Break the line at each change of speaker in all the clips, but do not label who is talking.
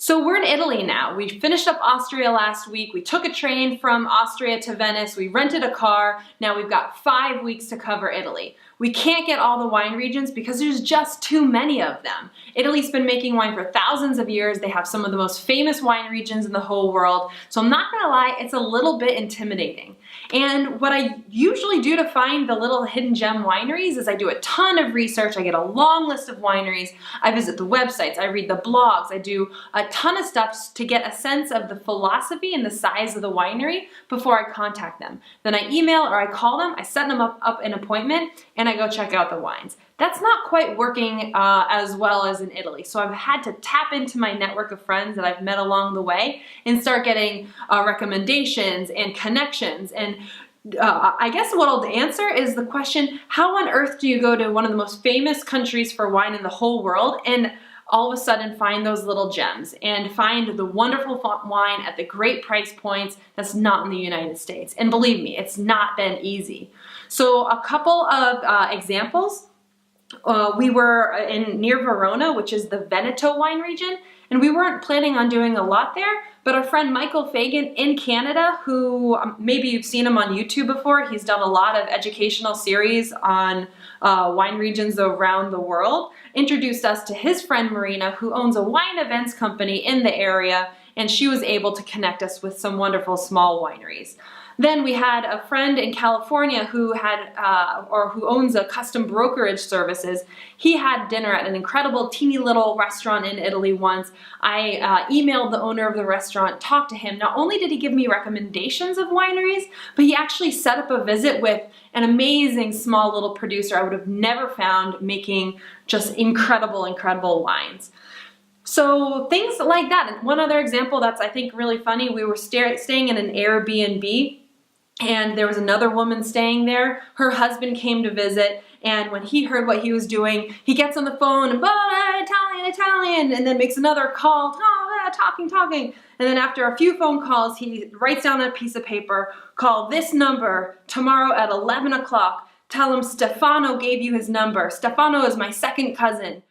So we're in Italy now. We finished up Austria last week. We took a train from Austria to Venice. We rented a car. Now we've got 5 weeks to cover Italy. We can't get all the wine regions because there's just too many of them. Italy's been making wine for thousands of years. They have some of the most famous wine regions in the whole world. So I'm not gonna lie, it's a little bit intimidating. And what I usually do to find the little hidden gem wineries is I do a ton of research. I get a long list of wineries. I visit the websites, I read the blogs, I do a ton of stuff to get a sense of the philosophy and the size of the winery before I contact them. Then I email or I call them, I set them up an appointment, and I go check out the wines. That's not quite working as well as in Italy. So I've had to tap into my network of friends that I've met along the way and start getting recommendations and connections. And I guess what I'll answer is the question, how on earth do you go to one of the most famous countries for wine in the whole world and all of a sudden find those little gems and find the wonderful wine at the great price points that's not in the United States? And believe me, it's not been easy. So a couple of examples. We were near Verona, which is the Veneto wine region, and we weren't planning on doing a lot there, but our friend Michael Fagan in Canada, who maybe you've seen him on YouTube before, he's done a lot of educational series on wine regions around the world, introduced us to his friend Marina, who owns a wine events company in the area, and she was able to connect us with some wonderful small wineries. Then we had a friend in California who had, who owns a custom brokerage services. He had dinner at an incredible teeny little restaurant in Italy once. I emailed the owner of the restaurant, talked to him. Not only did he give me recommendations of wineries, but he actually set up a visit with an amazing small little producer I would have never found making just incredible, incredible wines. So things like that. And one other example that's I think really funny, we were staying in an Airbnb, and there was another woman staying there. Her husband came to visit, and when he heard what he was doing, he gets on the phone and Italian, and then makes another call, talking. And then after a few phone calls, he writes down on a piece of paper, call this number tomorrow at 11 o'clock. Tell him Stefano gave you his number. Stefano is my second cousin.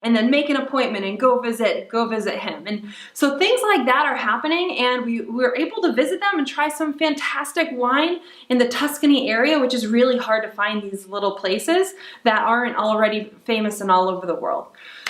And then make an appointment and go visit him. And so things like that are happening, and we were able to visit them and try some fantastic wine in the Tuscany area, which is really hard to find these little places that aren't already famous and all over the world.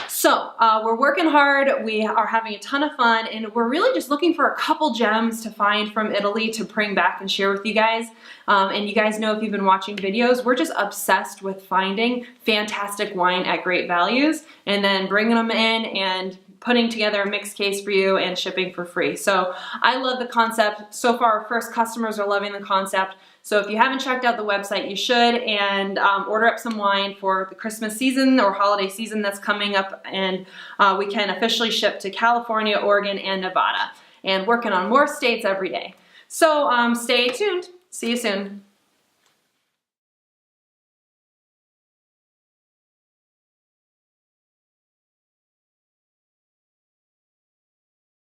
So we're working hard, we are having a ton of fun, and we're really just looking for a couple gems to find from Italy to bring back and share with you guys. And you guys know if you've been watching videos, we're just obsessed with finding fantastic wine at great values and then bringing them in and putting together a mixed case for you and shipping for free. So I love the concept. So far, our first customers are loving the concept. So if you haven't checked out the website, you should, and order up some wine for the Christmas season or holiday season that's coming up, and we can officially ship to California, Oregon, and Nevada, and working on more states every day. So stay tuned. See you soon.